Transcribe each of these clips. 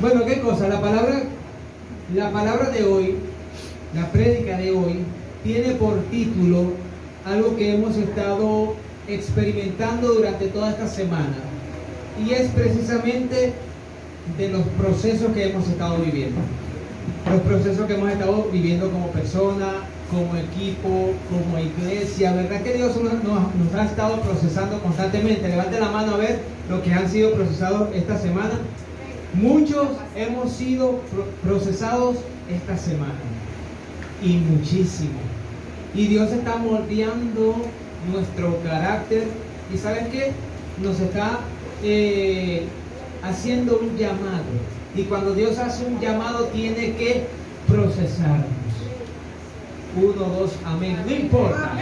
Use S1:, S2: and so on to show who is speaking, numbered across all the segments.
S1: Bueno, ¿qué cosa? La palabra de hoy, la prédica de hoy, tiene por título algo que hemos estado experimentando durante toda esta semana. Y es precisamente de los procesos que hemos estado viviendo. Los procesos que hemos estado viviendo como persona, como equipo, como iglesia. ¿Verdad que Dios nos ha estado procesando constantemente? Levante la mano a ver lo que han sido procesados esta semana. Muchos hemos sido procesados esta semana. Y muchísimo. Y Dios está moldeando nuestro carácter. ¿Y sabes qué? Nos está haciendo un llamado. Y cuando Dios hace un llamado, tiene que procesarnos. 1, 2, amén. No importa.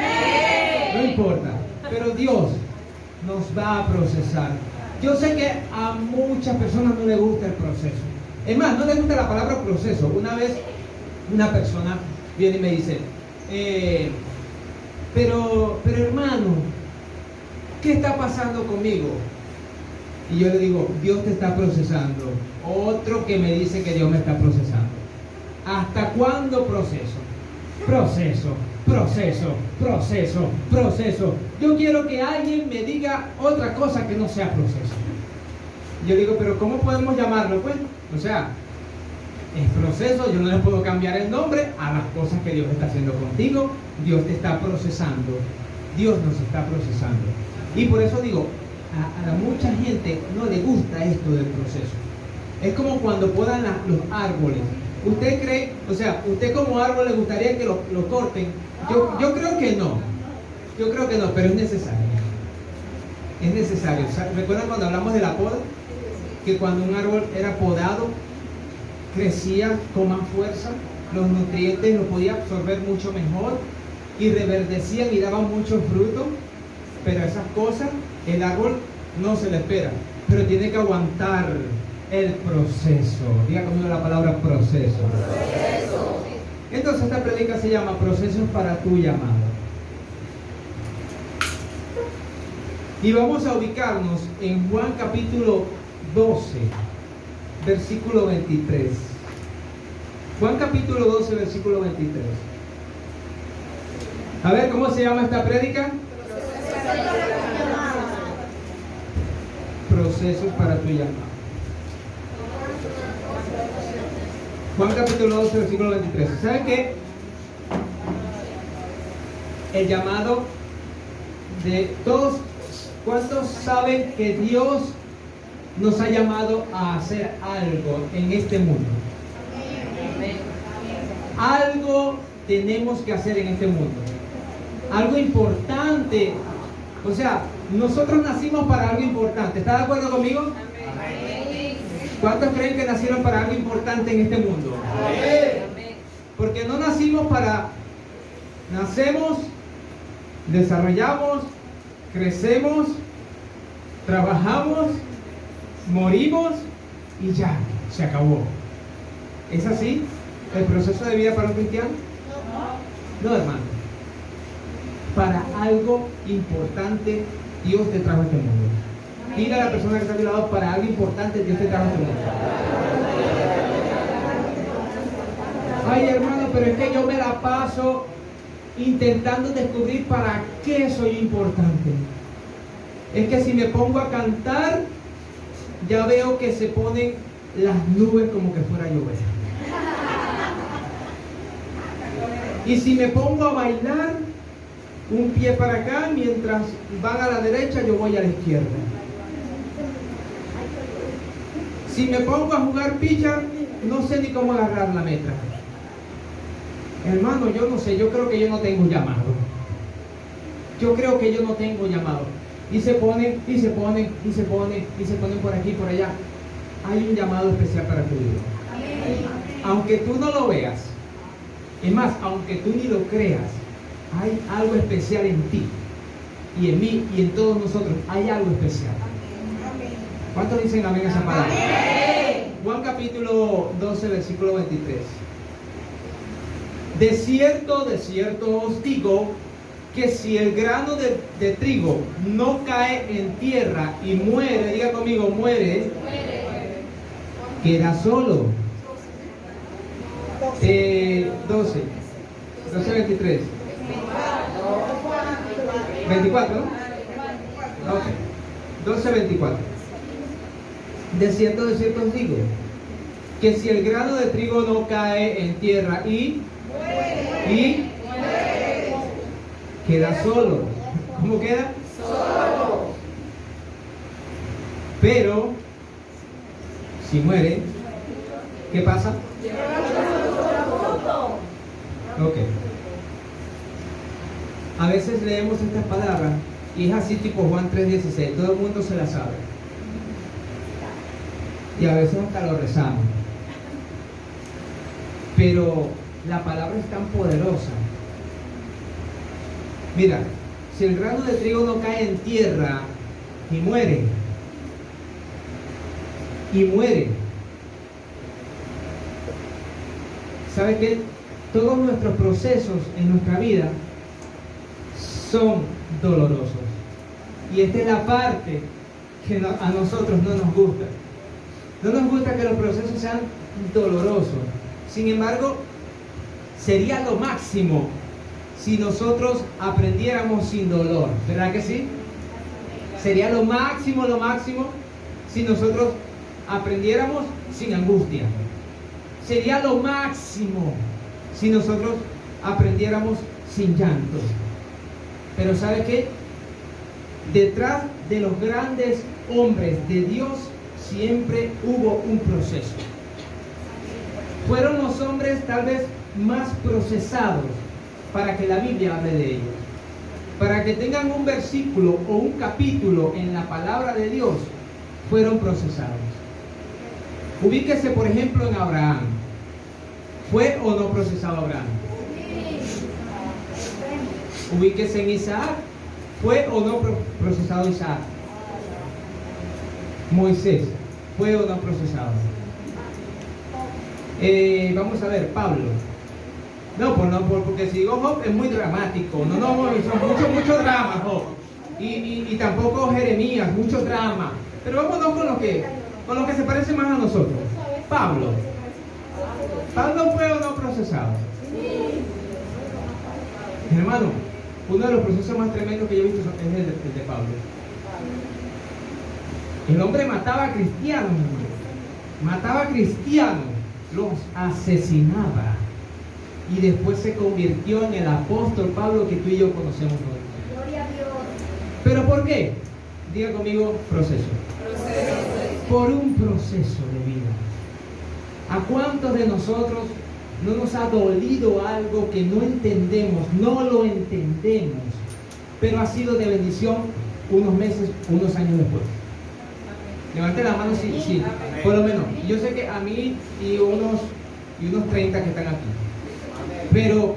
S1: No importa. Pero Dios nos va a procesar. Yo sé que a muchas personas no les gusta el proceso. Es más, no les gusta la palabra proceso. Una vez una persona viene y me dice, pero hermano, ¿qué está pasando conmigo? Y yo le digo, Dios te está procesando. Otro que me dice que Dios me está procesando. ¿Hasta cuándo proceso? Proceso. Yo quiero que alguien me diga otra cosa que no sea proceso. Yo digo, pero ¿cómo podemos llamarlo? Pues, o sea, es proceso. Yo no le puedo cambiar el nombre a las cosas que Dios está haciendo contigo. Dios te está procesando. Dios nos está procesando. Y por eso digo, a mucha gente no le gusta esto del proceso. Es como cuando podan los árboles. ¿Usted cree, o sea, usted como árbol le gustaría que lo corten? Yo creo que no. Yo creo que no, pero es necesario. Es necesario. ¿Recuerdan cuando hablamos de la poda? Que cuando un árbol era podado, crecía con más fuerza, los nutrientes los podía absorber mucho mejor y reverdecían y daban mucho fruto. Pero esas cosas, el árbol no se le espera, pero tiene que aguantar el proceso. Diga conmigo la palabra proceso. Entonces esta prédica se llama Procesos para tu llamado. Y vamos a ubicarnos en Juan capítulo 12, versículo 23. Juan capítulo 12, versículo 23. A ver, ¿cómo se llama esta prédica? Procesos para tu llamado. Juan capítulo 12, versículo 23. ¿Saben qué? El llamado de todos. ¿Cuántos saben que Dios nos ha llamado a hacer algo en este mundo? Algo tenemos que hacer en este mundo. Algo importante. O sea, nosotros nacimos para algo importante. ¿Está de acuerdo conmigo? ¿Cuántos creen que nacieron para algo importante en este mundo? Porque no nacimos para... Nacemos, desarrollamos, crecemos, trabajamos, morimos y ya, se acabó. ¿Es así el proceso de vida para un cristiano? No, hermano. Para algo importante Dios te trajo a este mundo. Dile a la persona que está a tu lado, para algo importante Dios te trajo a este mundo. Ay, hermano, pero es que yo me la paso intentando descubrir para qué soy importante. Es que si me pongo a cantar, ya veo que se ponen las nubes como que fuera a llover. Y si me pongo a bailar, un pie para acá, mientras van a la derecha, yo voy a la izquierda. Si me pongo a jugar pitcher, no sé ni cómo agarrar la meta. Hermano, yo no sé, yo creo que yo no tengo llamado. Yo creo que yo no tengo llamado. Y se ponen por aquí y por allá. Hay un llamado especial para tu vida. Aunque tú no lo veas, es más, aunque tú ni lo creas, hay algo especial en ti y en mí y en todos nosotros. Hay algo especial. ¿Cuántos dicen amén a esa palabra? Juan capítulo 12, versículo 23. De cierto os digo que si el grano de trigo no cae en tierra y muere, diga conmigo, muere, queda solo. 12, 23. 24, ¿no? Ok. 12:24. De cierto os digo, que si el grano de trigo no cae en tierra y queda solo. ¿Cómo queda? Solo. Pero si muere, ¿qué pasa? Ok. A veces leemos estas palabras y es así tipo Juan 3:16, todo el mundo se la sabe. Y a veces hasta lo rezamos. Pero la palabra es tan poderosa. Mira, si el grano de trigo no cae en tierra y muere, ¿sabe qué? Todos nuestros procesos en nuestra vida son dolorosos. Y esta es la parte que a nosotros no nos gusta. No nos gusta que los procesos sean dolorosos. Sin embargo, sería lo máximo si nosotros aprendiéramos sin dolor. ¿Verdad que sí? Sería lo máximo si nosotros aprendiéramos sin angustia. Sería lo máximo si nosotros aprendiéramos sin llanto. Pero ¿sabe qué? Detrás de los grandes hombres de Dios siempre hubo un proceso. Fueron los hombres tal vez más procesados para que la Biblia hable de ellos. Para que tengan un versículo o un capítulo en la palabra de Dios, fueron procesados. Ubíquese, por ejemplo, en Abraham. ¿Fue o no procesado Abraham? Ubíquese en Isaac. ¿Fue o no procesado Isaac? Moisés. ¿Fue o no procesado? Vamos a ver, Pablo. No, porque si digo Job es muy dramático. No, son mucho drama, Job. Y tampoco Jeremías, mucho drama. Pero vámonos con lo que se parece más a nosotros. Pablo. ¿Pablo fue o no procesado? Hermano, uno de los procesos más tremendos que yo he visto es el de Pablo. El hombre mataba a cristianos, hermano. Mataba a cristianos, los asesinaba. Y después se convirtió en el apóstol Pablo que tú y yo conocemos hoy.
S2: Gloria a Dios.
S1: ¿Pero por qué? Diga conmigo, proceso. Por un proceso de vida. ¿A cuántos de nosotros no nos ha dolido algo que no entendemos, no lo entendemos, pero ha sido de bendición unos meses, unos años después? Levante la mano si por lo menos. Yo sé que a mí y unos 30 que están aquí. Pero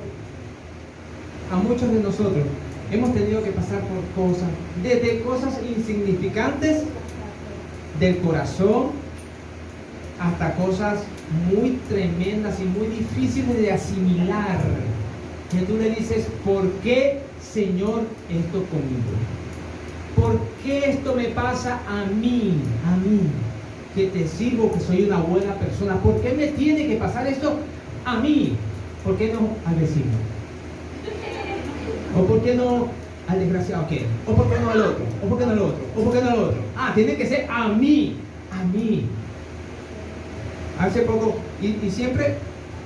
S1: a muchos de nosotros hemos tenido que pasar por cosas, desde cosas insignificantes del corazón hasta cosas muy tremendas y muy difíciles de asimilar. Que tú le dices, ¿por qué, Señor, esto conmigo? ¿Por qué esto me pasa a mí, que te sirvo, que soy una buena persona? ¿Por qué me tiene que pasar esto a mí? ¿Por qué no al vecino? ¿O por qué no al desgraciado aquel? ¿O por qué no al otro? ¿O por qué no al otro? ¿O por qué no al otro? Ah, tiene que ser a mí. Hace poco, y siempre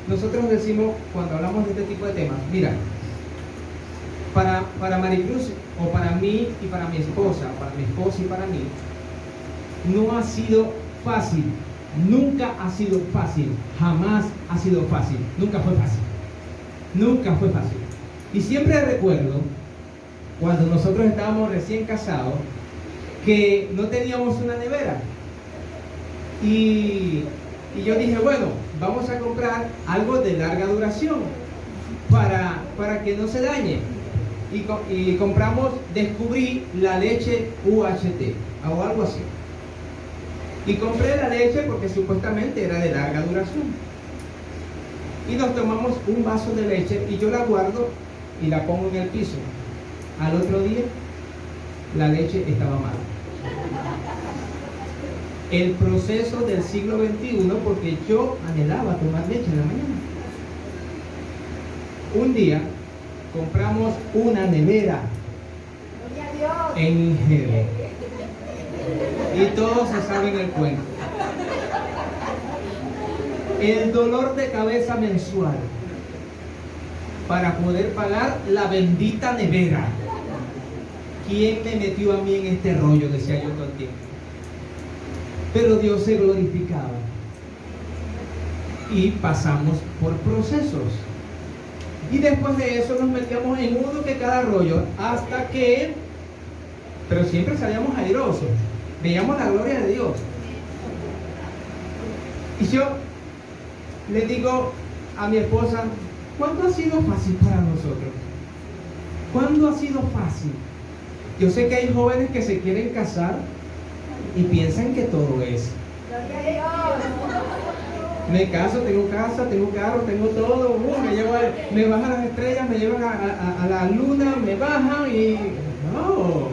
S1: nosotros decimos, cuando hablamos de este tipo de temas, mira, para Maricruz, o para mí y para mi esposa y para mí, no ha sido fácil. Nunca ha sido fácil, jamás ha sido fácil, nunca fue fácil. Y siempre recuerdo, cuando nosotros estábamos recién casados, que no teníamos una nevera. Y yo dije, bueno, vamos a comprar algo de larga duración para que no se dañe. Y compramos, descubrí la leche UHT o algo así. Y compré la leche porque supuestamente era de larga duración. Y nos tomamos un vaso de leche y yo la guardo y la pongo en el piso. Al otro día, la leche estaba mala. el proceso del siglo XXI porque yo anhelaba tomar leche en la mañana. Un día compramos una nevera en Ingenio y todos se saben el cuento. El dolor de cabeza mensual para poder pagar la bendita nevera. ¿Quién me metió a mí en este rollo? Decía yo todo el tiempo. Pero Dios se glorificaba. Y pasamos por procesos. Y después de eso nos metíamos en uno que cada rollo. Hasta que, pero siempre salíamos airosos. Veíamos la gloria de Dios. Y yo le digo a mi esposa, ¿cuándo ha sido fácil para nosotros? ¿Cuándo ha sido fácil? Yo sé que hay jóvenes que se quieren casar y piensan que todo es. Me caso, tengo casa, tengo carro, tengo todo. Me bajan las estrellas, me llevan a la luna, me bajan y... No.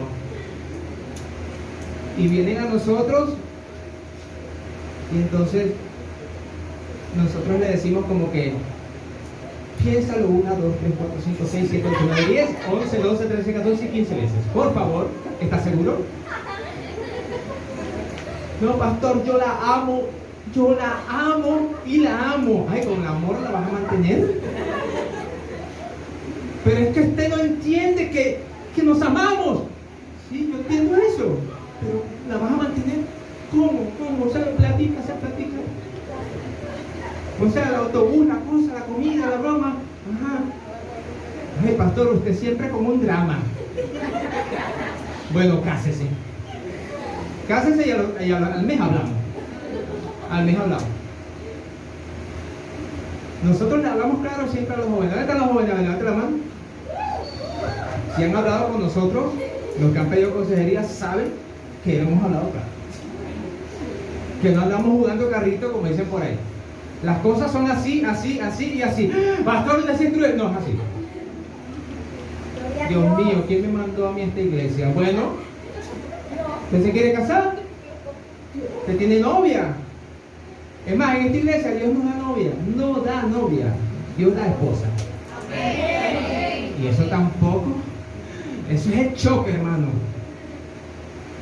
S1: Y vienen a nosotros y entonces nosotros le decimos como que piénsalo 1, 2, 3, 4, 5, 6, 7, 8, 9, 10, 11, 12, 13, 14 y 15 veces. Por favor, ¿estás seguro? No, pastor, yo la amo y la amo. Ay, con el amor la vas a mantener. Pero es que usted no entiende que nos amamos. Sí, yo entiendo eso. Pero la vas a mantener. ¿Cómo? O sea, se platica. O sea, el autobús, la cosa, la comida, la broma. Ajá. Ay, pastor, usted siempre como un drama. Bueno, cásese. Cásese y al mes hablamos. Nosotros le hablamos claro siempre a los jóvenes. ¿Dónde están los jóvenes? Levante la mano. Si han hablado con nosotros, los que han pedido consejería saben que hemos hablado claro. Que no andamos jugando carrito como dicen por ahí. Las cosas son así y así. Pastor, no es así. Dios mío, ¿quién me mandó a mí a esta iglesia? Bueno, ¿usted se quiere casar? ¿Usted tiene novia? Es más, en esta iglesia Dios no da novia, Dios da esposa. Y eso tampoco, eso es el choque, hermano.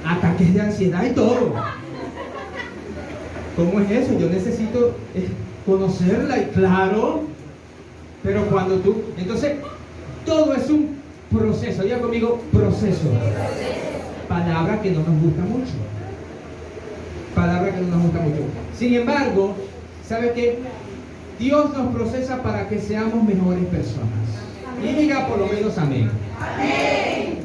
S1: Ataques de ansiedad y todo. ¿Cómo es eso? Yo necesito conocerla y claro, pero cuando tú... Entonces, todo es un proceso. Diga conmigo, proceso. Palabra que no nos gusta mucho. Sin embargo, ¿sabe qué? Dios nos procesa para que seamos mejores personas. Y diga por lo menos amén. Amén.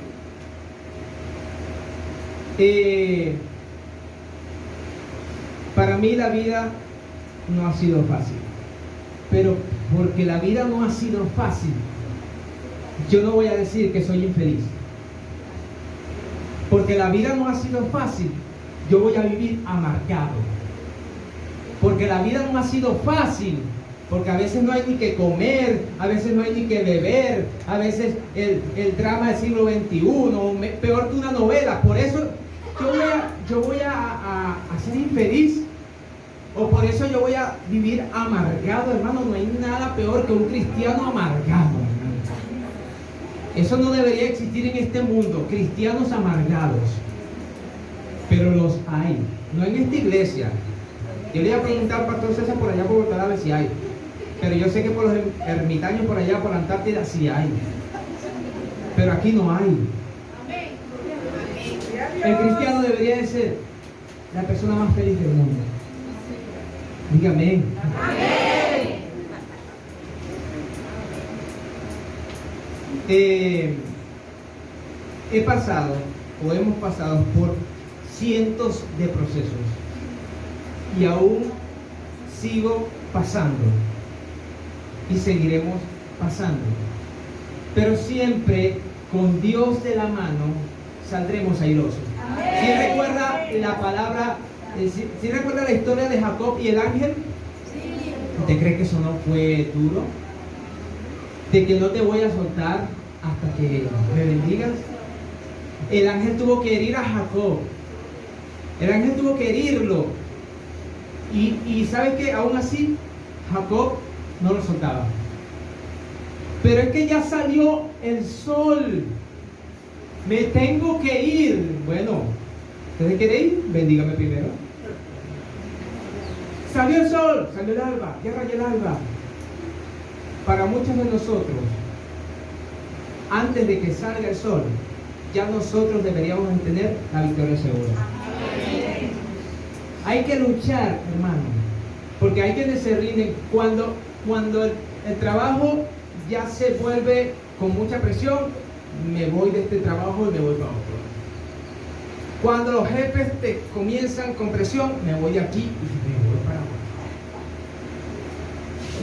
S1: Para mí la vida no ha sido fácil, pero porque la vida no ha sido fácil, yo no voy a decir que soy infeliz. Porque la vida no ha sido fácil, yo voy a vivir amargado. Porque la vida no ha sido fácil, porque a veces no hay ni que comer, a veces no hay ni que beber, a veces el drama del siglo XXI, peor que una novela. Por eso yo voy a ser infeliz, o por eso yo voy a vivir amargado, hermano. No hay nada peor que un cristiano amargado, hermano. Eso no debería existir en este mundo, cristianos amargados. Pero los hay, no en esta iglesia. Yo le iba a preguntar al pastor César por allá por Guadalajara si hay, pero yo sé que por los ermitaños por allá por Antártida sí hay, pero aquí no hay. El cristiano debería de ser la persona más feliz del mundo. Dígame. He pasado o hemos pasado por cientos de procesos y aún sigo pasando y seguiremos pasando, pero siempre con Dios de la mano saldremos airosos. ¿Sí recuerda la palabra? ¿Sí recuerda la historia de Jacob y el ángel? ¿Usted cree que eso no fue duro? De que no te voy a soltar hasta que me bendigas. El ángel tuvo que herir a Jacob El ángel tuvo que herirlo. Y ¿sabe qué? Aún así, Jacob no lo soltaba. Pero es que ya salió el sol. Me tengo que ir. Bueno, ¿usted quiere ir? Bendígame primero. Salió el sol, salió el alba, ya rayó el alba. Para muchos de nosotros, antes de que salga el sol, ya nosotros deberíamos tener la victoria segura. Hay que luchar, hermano, porque hay quienes se rinden cuando el trabajo ya se vuelve con mucha presión. Me voy de este trabajo y me voy para otro. Cuando los jefes te comienzan con presión, me voy de aquí y me voy para otro.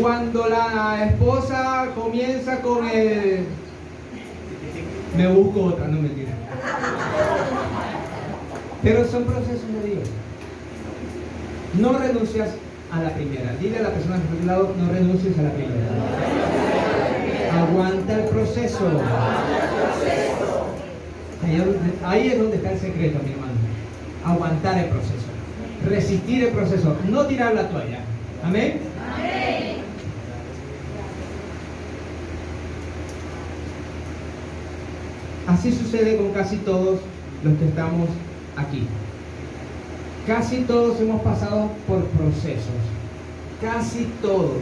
S1: Cuando la esposa comienza con el... me busco otra, no mentira. Pero son procesos de Dios. No renuncias a la primera. Dile a la persona que está a tu lado, no renuncies a la primera. Aguanta el proceso. Ahí es donde está el secreto, mi hermano. Aguantar el proceso. Resistir el proceso. No tirar la toalla. Amén. Amén. Así sucede con casi todos los que estamos aquí. Casi todos hemos pasado por procesos. Casi todos.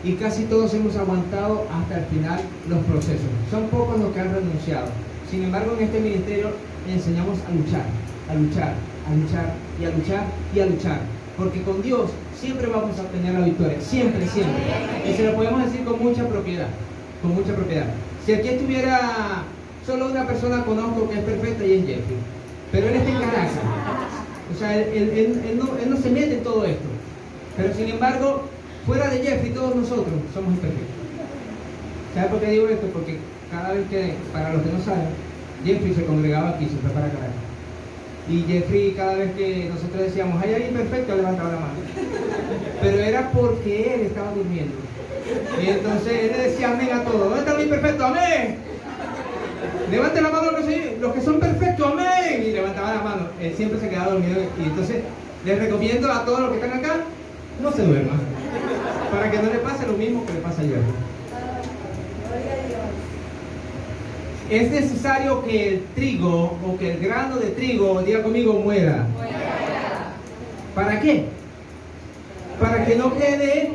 S1: Y casi todos hemos aguantado hasta el final los procesos. Son pocos los que han renunciado. Sin embargo, en este ministerio enseñamos a luchar, a luchar, a luchar y a luchar y a luchar. Porque con Dios siempre vamos a obtener la victoria. Siempre, siempre. Y se lo podemos decir con mucha propiedad. Con mucha propiedad. Si aquí estuviera solo una persona conozco que es perfecta y es Jeffrey. Pero él está en Caracas. O sea, él no se mete en todo esto. Pero sin embargo, fuera de Jeffrey, todos nosotros somos imperfectos. ¿Sabe por qué digo esto? Porque cada vez que, para los que no saben, Jeffrey se congregaba aquí, se fue para Caracas. Y Jeffrey, cada vez que nosotros decíamos, ¿hay alguien perfecto?, levantaba la mano. Pero era porque él estaba durmiendo. Y entonces él le decía amén a todos. ¿Dónde está el imperfecto? ¡Amén! Levante la mano los que son perfectos, amén. Y levantaba la mano. Él siempre se quedaba dormido. Y entonces les recomiendo a todos los que están acá, no se duerman. Para que no le pase lo mismo que le pasa a Jeffrey. Es necesario que el trigo o que el grano de trigo, diga conmigo, muera. ¿Para qué? Para que no quede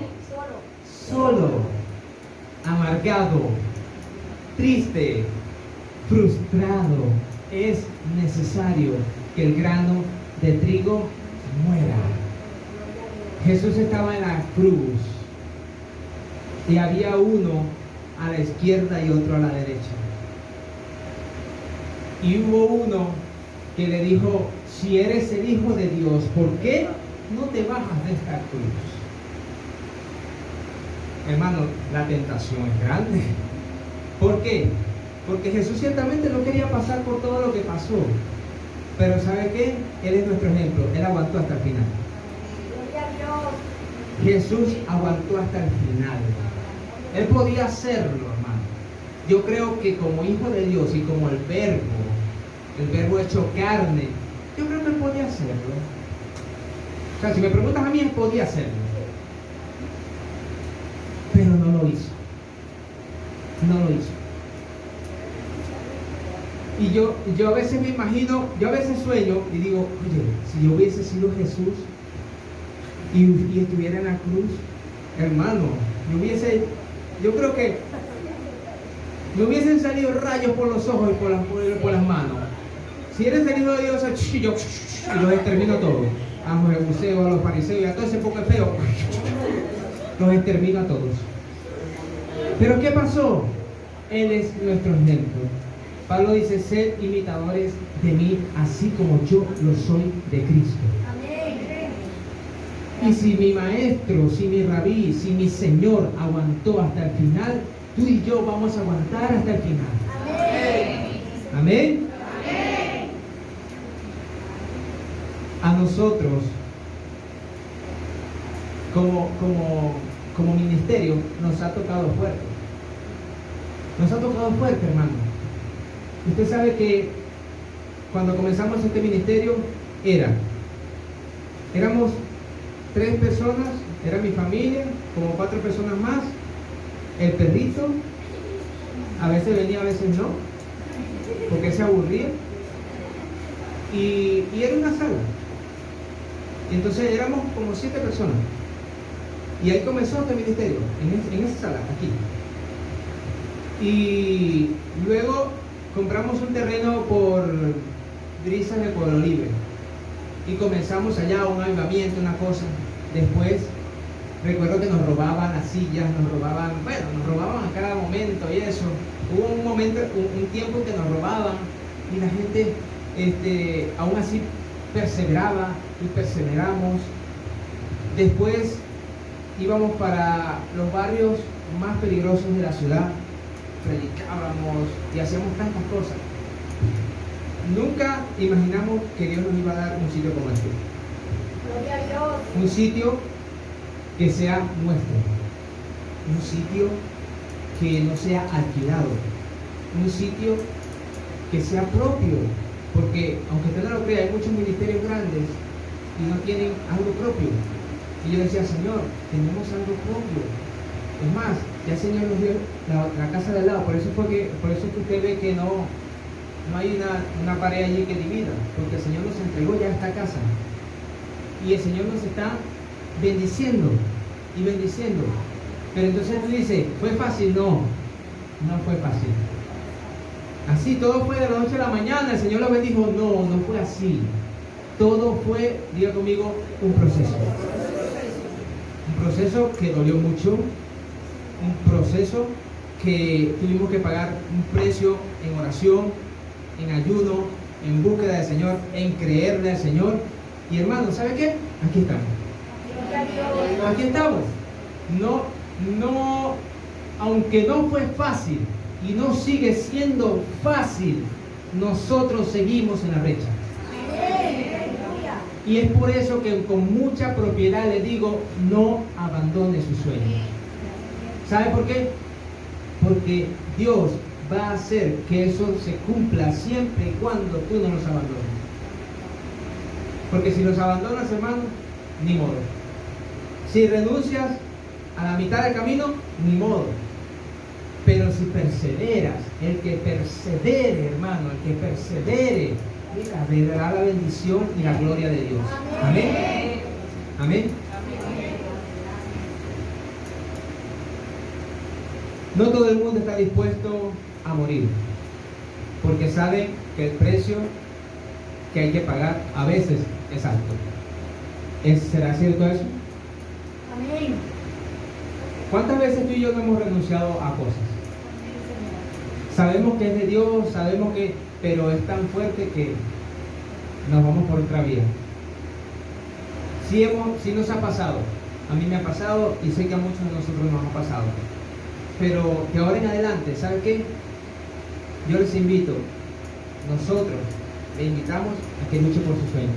S1: solo, amargado, triste, frustrado. Es necesario que el grano de trigo muera. Jesús estaba en la cruz y había uno a la izquierda y otro a la derecha. Y hubo uno que le dijo, si eres el Hijo de Dios, ¿por qué no te bajas de esta cruz? Hermano, la tentación es grande. ¿Por qué? Porque Jesús ciertamente no quería pasar por todo lo que pasó. Pero ¿sabe qué? Él es nuestro ejemplo. Él aguantó hasta el final. Jesús aguantó hasta el final. Él podía hacerlo, hermano. Yo creo que como Hijo de Dios y como el verbo hecho carne, yo creo que él podía hacerlo. O sea, si me preguntas a mí, él podía hacerlo. Pero no lo hizo. No lo hizo. Y yo a veces me imagino, yo a veces sueño y digo, oye, si yo hubiese sido Jesús y estuviera en la cruz, hermano, yo creo que me hubiesen salido rayos por los ojos y por las manos. Si eres el Hijo de Dios, yo y los extermino a todos. A los jebuseos, a los fariseos y a todo ese poco feo. Los extermino a todos. Pero ¿qué pasó? Él es nuestro ejemplo. Pablo dice, sed imitadores de mí, así como yo lo soy de Cristo. Y si mi maestro, si mi rabí, si mi Señor aguantó hasta el final, tú y yo vamos a aguantar hasta el final. Amén. Amén. Amén. A nosotros, como ministerio, nos ha tocado fuerte. Nos ha tocado fuerte, hermano. Usted sabe que cuando comenzamos este ministerio era Éramos 3 personas, era mi familia, como 4 personas más, el perrito, a veces venía, a veces no, porque se aburría, y era una sala. Y entonces éramos como 7 personas. Y ahí comenzó este ministerio, en esa sala, aquí. Y luego compramos un terreno por Brisas de Pueblo Libre. Y comenzamos allá un avivamiento, una cosa. Después, recuerdo que nos robaban las sillas, nos robaban a cada momento y eso. Hubo un momento, un tiempo que nos robaban y la gente aún así perseveraba y perseveramos. Después íbamos para los barrios más peligrosos de la ciudad, predicábamos y hacíamos tantas cosas. Nunca imaginamos que Dios nos iba a dar un sitio como este.
S2: Gloria a Dios.
S1: Un sitio que sea nuestro. Un sitio que no sea alquilado. Un sitio que sea propio. Porque aunque usted no lo crea, hay muchos ministerios grandes y no tienen algo propio. Y yo decía, Señor, tenemos algo propio. Es más, ya el Señor nos dio la casa de al lado. Por eso es que usted ve que no hay una pared allí que divida. Porque el Señor nos entregó ya esta casa. Y el Señor nos está bendiciendo y bendiciendo. Pero entonces tú dices, ¿fue fácil? No, no fue fácil. Así, todo fue de la noche a la mañana, el Señor lo bendijo. No, no fue así. Todo fue, diga conmigo, un proceso. Un proceso que dolió mucho. Un proceso que tuvimos que pagar un precio en oración, en ayuno, en búsqueda del Señor, en creerle al Señor. Y hermano, ¿sabe qué? Aquí estamos. Aquí estamos. No, aunque no fue fácil y no sigue siendo fácil, nosotros seguimos en la brecha. Y es por eso que con mucha propiedad le digo, no abandone su sueño. ¿Sabe por qué? Porque Dios va a hacer que eso se cumpla siempre y cuando tú no los abandones. Porque si los abandonas, hermano, ni modo. Si renuncias a la mitad del camino, ni modo. Pero si perseveras, el que persevere, hermano, el que persevere, mira, verá la bendición y la gloria de Dios. Amén. Amén. No todo el mundo está dispuesto a morir, porque sabe que el precio que hay que pagar a veces es alto. ¿Será cierto eso?
S2: Amén.
S1: ¿Cuántas veces tú y yo no hemos renunciado a cosas? Sabemos que es de Dios, sabemos que, pero es tan fuerte que nos vamos por otra vía. Sí nos ha pasado, a mí me ha pasado y sé que a muchos de nosotros nos ha pasado. Pero de ahora en adelante, ¿sabe qué? Yo les invito, nosotros le invitamos a que luche por su sueño.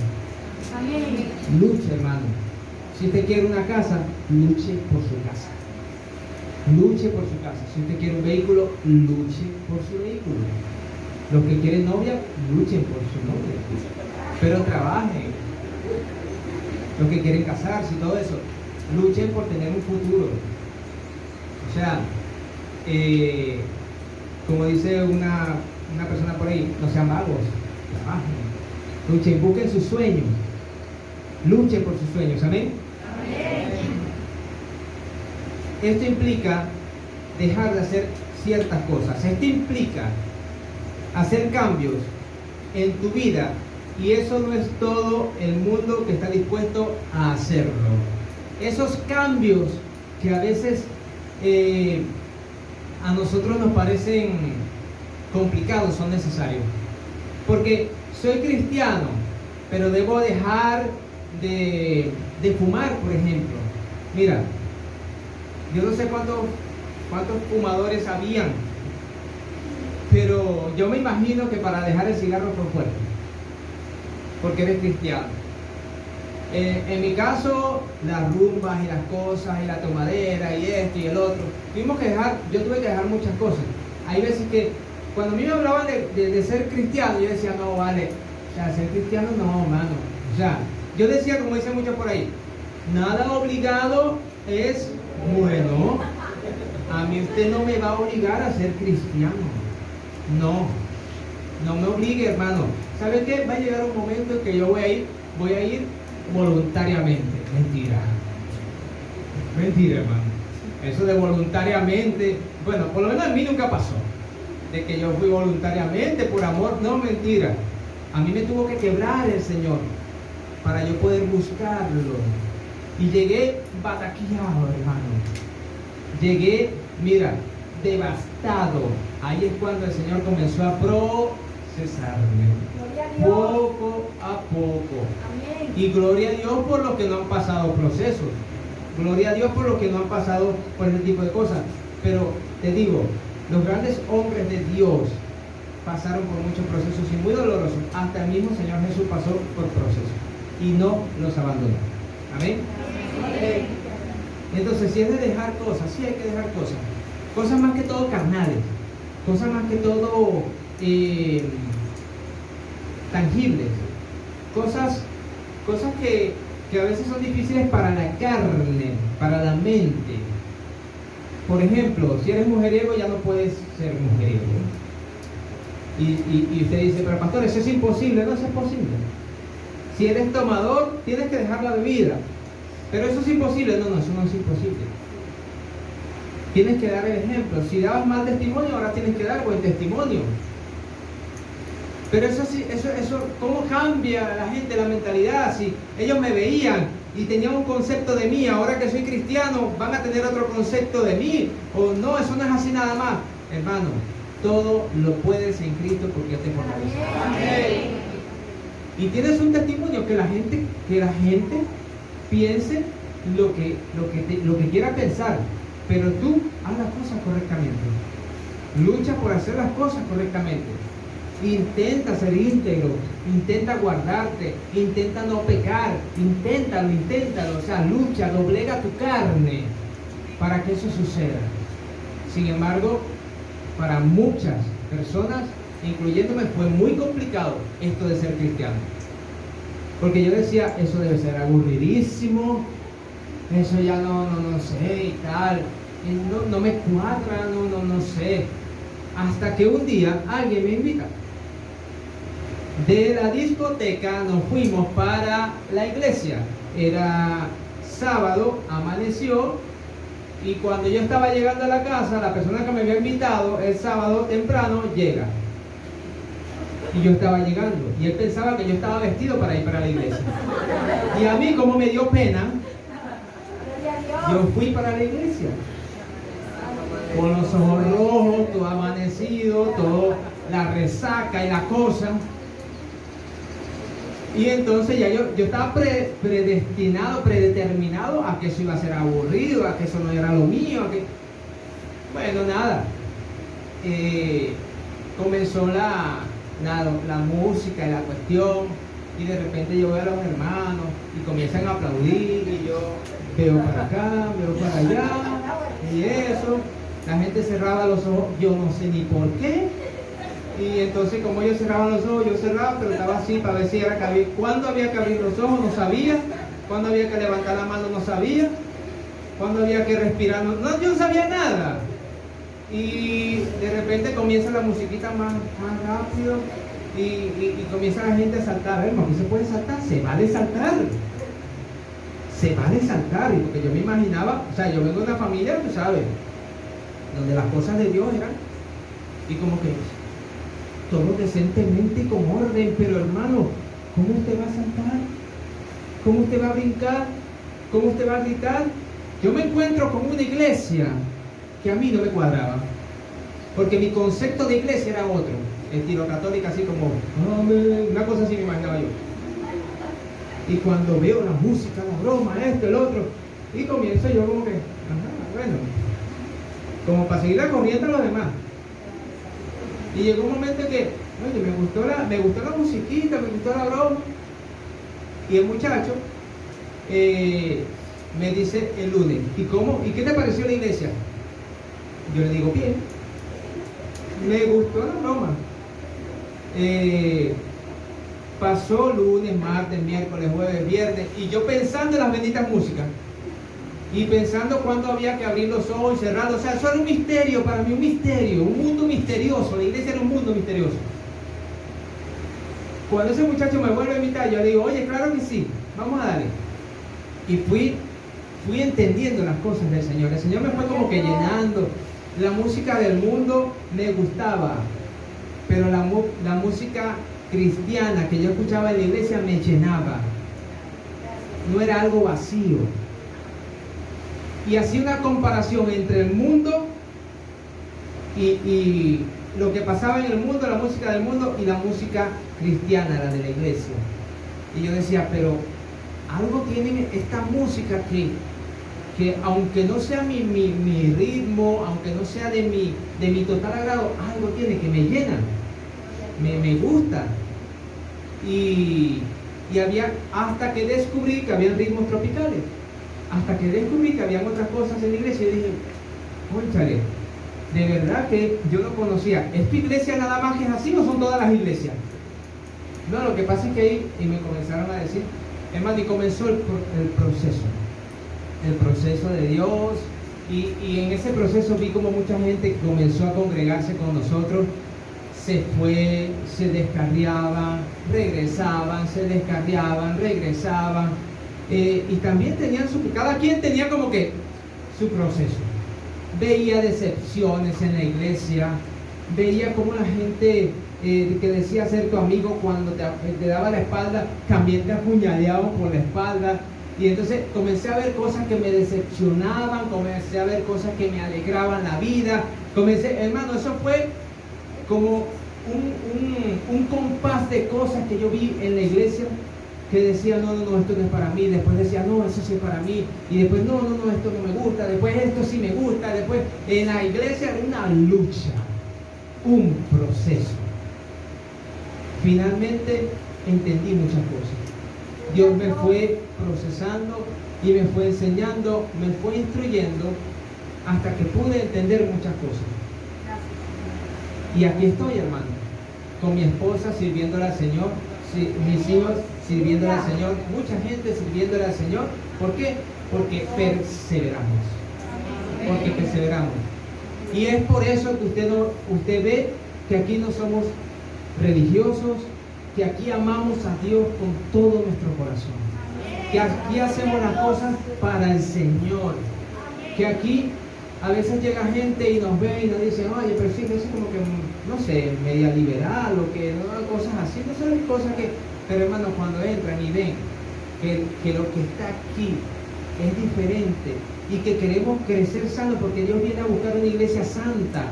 S2: Amén.
S1: Luche, hermano. Si usted quiere una casa, luche por su casa. Luche por su casa. Si usted quiere un vehículo, luche por su vehículo. Los que quieren novia, luchen por su novia. Pero trabajen. Los que quieren casarse y todo eso, luchen por tener un futuro. O sea, como dice una persona por ahí, no sean vagos, trabajen, luchen, busquen sus sueños, luchen por sus sueños, amén. Esto implica dejar de hacer ciertas cosas, esto implica hacer cambios en tu vida, y eso no es todo el mundo que está dispuesto a hacerlo. Esos cambios que a veces a nosotros nos parecen complicados son necesarios. Porque soy cristiano, pero debo dejar de fumar, por ejemplo. Mira, yo no sé cuántos fumadores habían, pero yo me imagino que para dejar el cigarro fue fuerte, porque eres cristiano. En mi caso, las rumbas y las cosas y la tomadera y esto y el otro, yo tuve que dejar muchas cosas. Hay veces que cuando a mí me hablaban de ser cristiano, yo decía, no, vale, o sea, ser cristiano no, mano. O sea, Yo decía, como dicen muchos por ahí, nada obligado es bueno. A mí usted no me va a obligar a ser cristiano. No, no me obligue, hermano. ¿Sabe qué? Va a llegar un momento en que yo voy a ir voluntariamente. Mentira. Mentira, hermano. Eso de voluntariamente, bueno, por lo menos a mí nunca pasó. De que yo fui voluntariamente por amor, no, mentira. A mí me tuvo que quebrar el Señor para yo poder buscarlo. Y llegué bataqueado, hermano. Llegué, mira, devastado. Ahí es cuando el Señor comenzó a procesarme.
S2: Gloria a Dios.
S1: Poco a poco.
S2: Amén.
S1: Y gloria a Dios por los que no han pasado procesos. Gloria a Dios por los que no han pasado por ese tipo de cosas. Pero te digo, los grandes hombres de Dios pasaron por muchos procesos y muy dolorosos. Hasta el mismo Señor Jesús pasó por procesos y no los abandonó. Amén.
S2: Amén.
S1: Entonces, si es de dejar cosas, sí hay que dejar cosas. Cosas más que todo carnales. Cosas más que todo tangibles. Cosas que a veces son difíciles para la carne, para la mente. Por ejemplo, si eres mujeriego ya no puedes ser mujeriego. Y usted dice, pero pastor, eso es imposible. No, eso es posible. Si eres tomador, tienes que dejar la bebida. Pero eso es imposible. No, eso no es imposible. Tienes que dar el ejemplo. Si dabas mal testimonio, ahora tienes que dar buen testimonio. Pero eso, ¿cómo cambia la gente la mentalidad? Si ellos me veían y tenían un concepto de mí, ahora que soy cristiano, van a tener otro concepto de mí. O no, eso no es así nada más. Hermano, todo lo puedes en Cristo porque te fortalece.
S2: Amén.
S1: Y tienes un testimonio que la gente piense lo que quiera pensar, pero tú haz las cosas correctamente. Lucha por hacer las cosas correctamente. Intenta ser íntegro, intenta guardarte, intenta no pecar, inténtalo, o sea, lucha, doblega tu carne para que eso suceda. Sin embargo, para muchas personas, incluyéndome, fue muy complicado esto de ser cristiano. Porque yo decía, eso debe ser aburridísimo, eso ya no sé y tal, y no me cuadra, no sé. Hasta que un día alguien me invita. De la discoteca nos fuimos para la iglesia. Era sábado, amaneció, y cuando yo estaba llegando a la casa, la persona que me había invitado el sábado temprano llega. Y yo estaba llegando, y él pensaba que yo estaba vestido para ir para la iglesia. Y a mí, como me dio pena,
S2: Gloria a Dios.
S1: yo fui para la iglesia. Con los ojos rojos, todo amanecido, todo la resaca y la cosa. Y entonces ya yo estaba predeterminado a que eso iba a ser aburrido, a que eso no era lo mío, bueno, nada. Comenzó la música y la cuestión, y de repente yo veo a los hermanos y comienzan a aplaudir, y yo veo para acá, veo para allá, y eso, la gente cerraba los ojos, yo no sé ni por qué. Y entonces, como ellos cerraban los ojos, yo cerraba, pero estaba así para ver si era que había. ¿Cuándo había que abrir los ojos? No sabía. ¿Cuándo había que levantar la mano? No sabía. ¿Cuándo había que respirar? No, yo no sabía nada. Y de repente comienza la musiquita más rápido y comienza la gente a saltar. Hermano, ¿qué se puede saltar? Se vale saltar. Se vale saltar. Y porque yo me imaginaba, o sea, yo vengo de una familia, tú sabes, donde las cosas de Dios eran, y como que todo decentemente y con orden, pero hermano, ¿cómo usted va a saltar? ¿Cómo usted va a brincar? ¿Cómo usted va a gritar? Yo me encuentro con una iglesia que a mí no me cuadraba, porque mi concepto de iglesia era otro, estilo católica, así como, amén, una cosa así me imaginaba yo. Y cuando veo la música, la broma, esto, el otro, y comienzo yo como que, bueno, como para seguir la corriente a los demás. Y llegó un momento que, oye, me gustó la musiquita, me gustó la broma. Y el muchacho me dice el lunes, ¿y qué te pareció la iglesia? Yo le digo, bien. Me gustó la broma. Pasó lunes, martes, miércoles, jueves, viernes, y yo pensando en las benditas músicas, y pensando cuándo había que abrir los ojos y cerrarlos. O sea, eso era un misterio para mí, un misterio, un mundo misterioso. La iglesia era un mundo misterioso. Cuando ese muchacho me vuelve a invitar, yo le digo, oye, claro que sí, vamos a darle. Y fui entendiendo las cosas del Señor. El Señor me fue como que llenando. La música del mundo me gustaba, pero la música cristiana que yo escuchaba en la iglesia me llenaba. No era algo vacío. Y hacía una comparación entre el mundo y lo que pasaba en el mundo, la música del mundo, y la música cristiana, la de la iglesia. Y yo decía, pero algo tiene esta música que aunque no sea mi ritmo, aunque no sea de mi total agrado, algo tiene que me llena, me gusta. Y había, hasta que descubrí que había ritmos tropicales, hasta que descubrí que habían otras cosas en la iglesia, y dije, cónchale, de verdad que yo no conocía. ¿Es tu iglesia nada más que es así o son todas las iglesias? No, lo que pasa es que ahí, y me comenzaron a decir, es más, y comenzó el proceso de Dios, y en ese proceso vi como mucha gente comenzó a congregarse con nosotros, se fue, se descarriaban, regresaban, se descarriaban, regresaban, y también tenían cada quien tenía como que su proceso. Veía decepciones en la iglesia, veía como la gente que decía ser tu amigo, cuando te daba la espalda, también te apuñaleaban por la espalda. Y entonces comencé a ver cosas que me decepcionaban, comencé a ver cosas que me alegraban la vida. Hermano, eso fue como un compás de cosas que yo vi en la iglesia, que decía, no, esto no es para mí. Después decía, no, eso sí es para mí. Y después, no, esto no me gusta. Después, esto sí me gusta. Después, en la iglesia era una lucha, un proceso. Finalmente entendí muchas cosas. Dios me fue procesando y me fue enseñando, me fue instruyendo hasta que pude entender muchas cosas. Y aquí estoy, hermano, con mi esposa sirviéndole al Señor, mis hijos sirviéndole al Señor, mucha gente sirviéndole al Señor. ¿Por qué? Porque perseveramos. Porque perseveramos. Y es por eso que usted ve que aquí no somos religiosos, que aquí amamos a Dios con todo nuestro corazón, que aquí hacemos las cosas para el Señor, que aquí a veces llega gente y nos ve y nos dice, oye, pero sí, es como que, no sé, media liberal o que no, cosas así, no son cosas que, pero hermanos, cuando entran y ven que lo que está aquí es diferente y que queremos crecer sano, porque Dios viene a buscar una iglesia santa,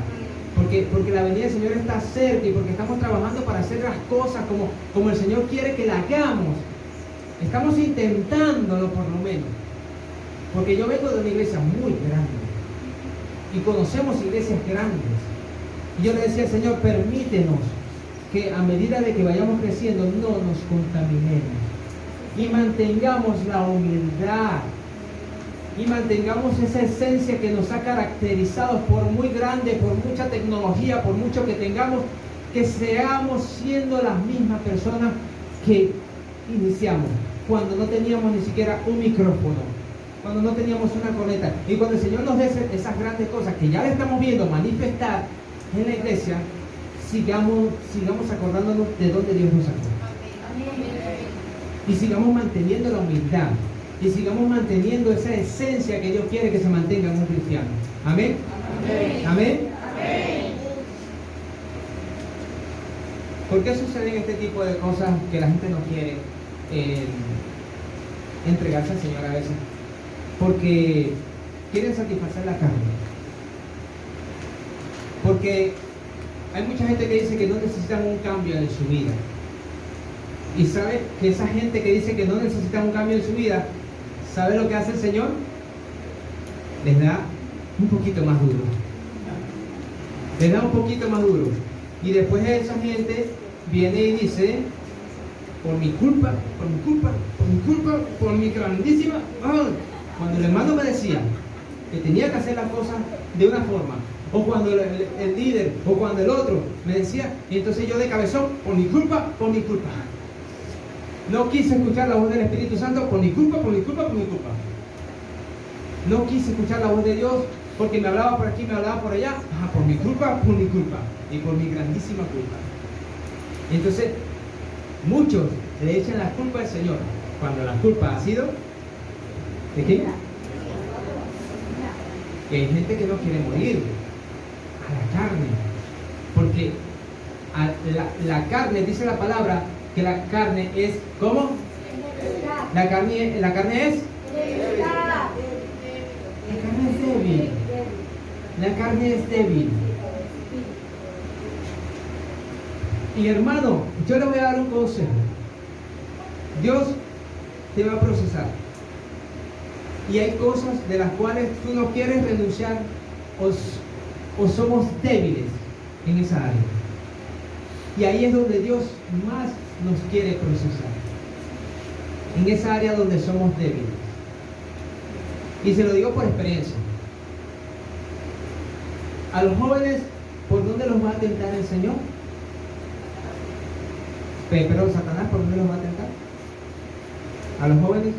S1: porque la venida del Señor está cerca y porque estamos trabajando para hacer las cosas como el Señor quiere que las hagamos. Estamos intentándolo por lo menos, porque yo vengo de una iglesia muy grande y conocemos iglesias grandes, y yo le decía al Señor, permítenos que a medida de que vayamos creciendo no nos contaminemos y mantengamos la humildad y mantengamos esa esencia que nos ha caracterizado, por muy grande, por mucha tecnología, por mucho que tengamos, que seamos siendo las mismas personas que iniciamos, cuando no teníamos ni siquiera un micrófono, cuando no teníamos una corneta. Y cuando el Señor nos dé esas grandes cosas que ya le estamos viendo manifestar en la iglesia, sigamos acordándonos de dónde Dios nos sacó. Y sigamos manteniendo la humildad. Y sigamos manteniendo esa esencia que Dios quiere que se mantenga en un cristiano. Amén. Amén. Amén. Amén. ¿Por qué suceden este tipo de cosas que la gente no quiere entregarse al Señor a veces? Porque quieren satisfacer la carne. Porque hay mucha gente que dice que no necesitan un cambio en su vida. Y sabe que esa gente que dice que no necesitan un cambio en su vida, ¿sabe lo que hace el Señor? Les da un poquito más duro. Les da un poquito más duro. Y después esa gente viene y dice, por mi culpa, por mi grandísima... Cuando el hermano me decía que tenía que hacer las cosas de una forma, o cuando el líder, o cuando el otro me decía, y entonces yo de cabezón, por mi culpa. No quise escuchar la voz del Espíritu Santo por mi culpa, por mi culpa, por mi culpa. No quise escuchar la voz de Dios porque me hablaba por aquí, me hablaba por allá. Por mi culpa y por mi grandísima culpa. Entonces, muchos le echan la culpa al Señor cuando la culpa ha sido ¿de quién? Que hay gente que no quiere morir a la carne, porque la carne, dice la palabra, que la carne es, ¿cómo? La carne es La carne es débil. La carne es débil. Y hermano, yo le voy a dar un consejo. Dios te va a procesar. Y hay cosas de las cuales tú no quieres renunciar o somos débiles en esa área. Y ahí es donde Dios más nos quiere procesar. En esa área donde somos débiles. Y se lo digo por experiencia. A los jóvenes, ¿por dónde los va a tentar el Señor? Pero Satanás, ¿por dónde los va a tentar? A los jóvenes,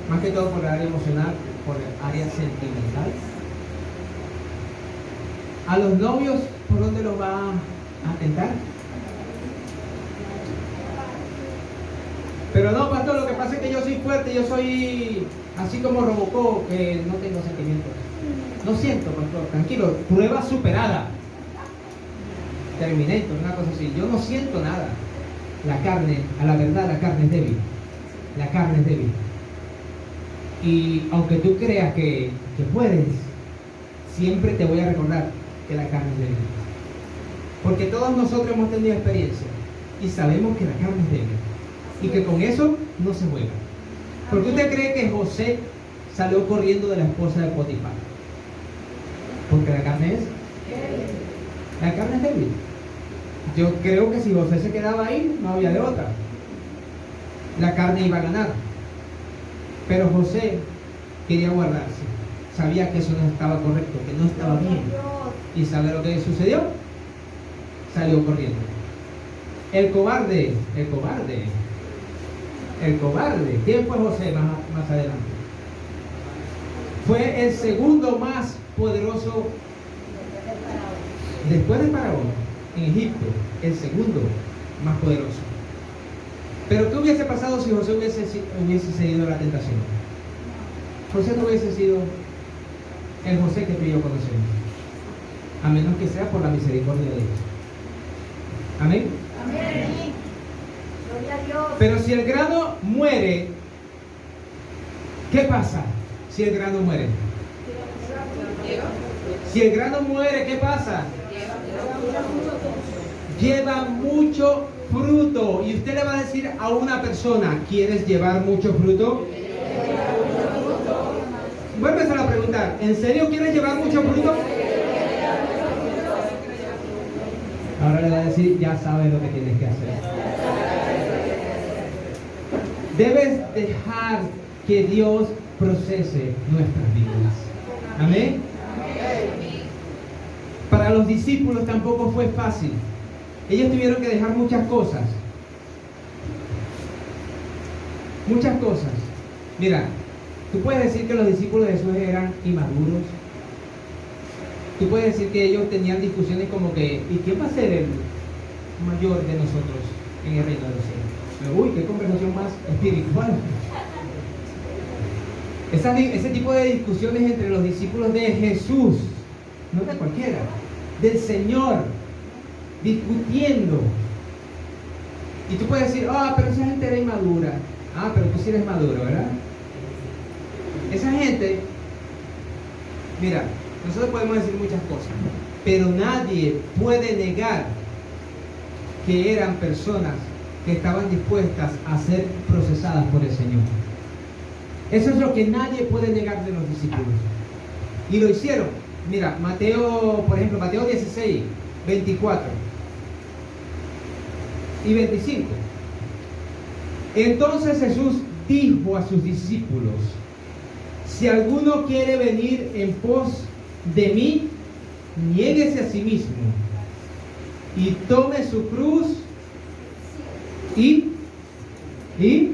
S1: más que todo por el área emocional, por el área sentimental. A los novios, ¿por dónde los va a tentar? Pero no, pastor, lo que pasa es que yo soy fuerte, yo soy así como Robocop, que no tengo sentimientos. No siento, pastor, tranquilo, prueba superada. Terminator, una cosa así. Yo no siento nada. La carne, a la verdad, la carne es débil. La carne es débil. Y aunque tú creas que puedes, siempre te voy a recordar que la carne es débil. Porque todos nosotros hemos tenido experiencia y sabemos que la carne es débil. Y que con eso no se juega. ¿Por qué usted cree que José salió corriendo de la esposa de Potifar? Porque la carne es débil. La carne es débil. Yo creo que si José se quedaba ahí, no había de otra. La carne iba a ganar. Pero José quería guardarse. Sabía que eso no estaba correcto, que no estaba bien. ¿Y sabe lo que sucedió? Salió corriendo. El cobarde. ¿Quién fue José más adelante? Fue el segundo más poderoso después de Faraón en Egipto, el segundo más poderoso. Pero ¿qué hubiese pasado si José hubiese cedido a la tentación? José no hubiese sido el José que tú y yo conocemos, a menos que sea por la misericordia de Dios. Amén.
S2: Amén. Gloria a Dios.
S1: Pero si el grano muere, ¿qué pasa si el grano muere? Si el grano muere, ¿qué pasa? Lleva mucho fruto. Y usted le va a decir a una persona, ¿quieres llevar mucho fruto? Voy a empezar a preguntar, ¿en serio quieres llevar mucho fruto? Ahora le va a decir, ya sabes lo que tienes que hacer. Debes dejar que Dios procese nuestras vidas. Amén. Para los discípulos tampoco fue fácil. Ellos tuvieron que dejar muchas cosas. Muchas cosas. Mira, tú puedes decir que los discípulos de Jesús eran inmaduros. Tú puedes decir que ellos tenían discusiones como que, ¿y quién va a ser el mayor de nosotros en el reino de los cielos? Pero, uy, qué conversación más espiritual. Ese tipo de discusiones entre los discípulos de Jesús, no de cualquiera, del Señor, discutiendo. Y tú puedes decir, pero esa gente era inmadura. Pero tú sí eres maduro, ¿verdad? Esa gente, mira, nosotros podemos decir muchas cosas, pero nadie puede negar que eran personas que estaban dispuestas a ser procesadas por el Señor. Eso es lo que nadie puede negar de los discípulos. Y lo hicieron. Mira, Mateo, por ejemplo, Mateo 16, 24 y 25. Entonces Jesús dijo a sus discípulos, si alguno quiere venir en pos de mí, niéguese a sí mismo y tome su cruz y y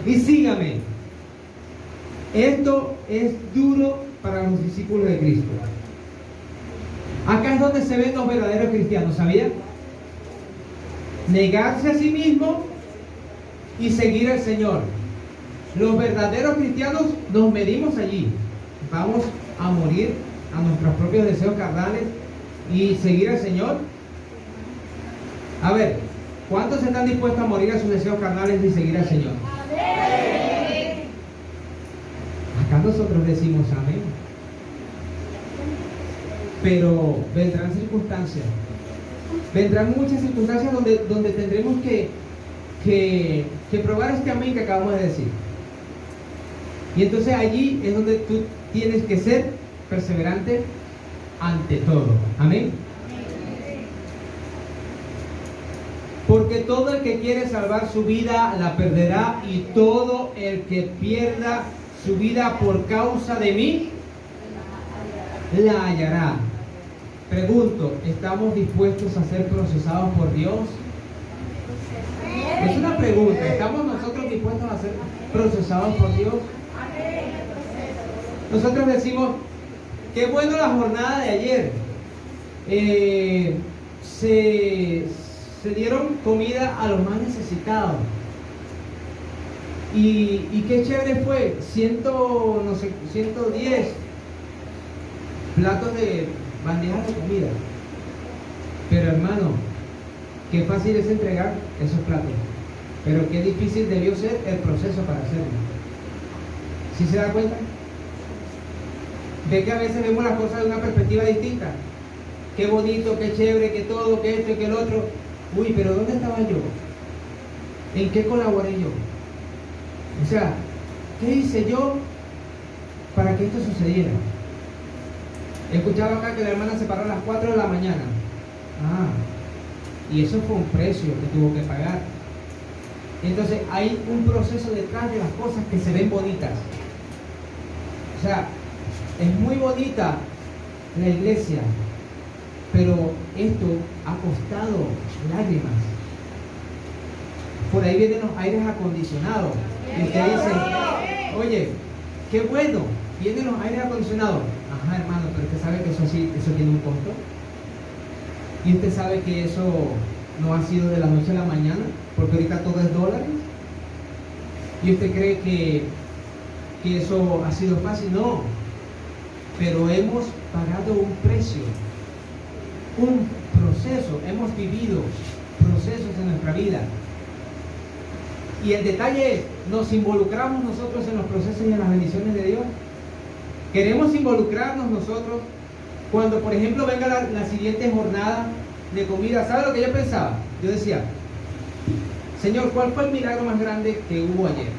S1: sígame. Esto es duro para los discípulos de Cristo. Acá es donde se ven los verdaderos cristianos, ¿sabía? Negarse a sí mismo y seguir al Señor. Los verdaderos cristianos nos medimos allí. Vamos a morir a nuestros propios deseos carnales y seguir al Señor. A ver, ¿cuántos están dispuestos a morir a sus deseos carnales y seguir al Señor? Amén. Acá nosotros decimos amén. Pero vendrán circunstancias. Vendrán muchas circunstancias donde tendremos que probar este amén que acabamos de decir. Y entonces allí es donde tú tienes que ser perseverante ante todo. Amén. Porque todo el que quiere salvar su vida la perderá, y todo el que pierda su vida por causa de mí la hallará. Pregunto, ¿estamos dispuestos a ser procesados por Dios? Es una pregunta. ¿Estamos nosotros dispuestos a ser procesados por Dios? Nosotros decimos, qué bueno la jornada de ayer. Se dieron comida a los más necesitados. Y qué chévere fue. 110 platos de bandejas de comida. Pero hermano, qué fácil es entregar esos platos. Pero qué difícil debió ser el proceso para hacerlo. ¿Sí se da cuenta? Ve que a veces vemos las cosas de una perspectiva distinta. Qué bonito, qué chévere, qué todo, qué esto y qué el otro. Uy, pero ¿dónde estaba yo? ¿En qué colaboré yo? O sea, ¿qué hice yo para que esto sucediera? He escuchado acá que la hermana se paró a las 4 de la mañana. Y eso fue un precio que tuvo que pagar. Entonces hay un proceso detrás de las cosas que se ven bonitas. O sea, es muy bonita la iglesia, pero esto ha costado lágrimas. Por ahí vienen los aires acondicionados. Y usted dice, oye, qué bueno, vienen los aires acondicionados. Ajá, hermano, pero usted sabe que eso tiene un costo. Y usted sabe que eso no ha sido de la noche a la mañana, porque ahorita todo es dólares. Y usted cree que eso ha sido fácil. No, pero hemos pagado un precio, un proceso, hemos vivido procesos en nuestra vida. Y el detalle es, ¿nos involucramos nosotros en los procesos y en las bendiciones de Dios? ¿Queremos involucrarnos nosotros cuando, por ejemplo, venga la siguiente jornada de comida? ¿Sabe lo que yo pensaba? Yo decía, Señor, ¿cuál fue el milagro más grande que hubo ayer?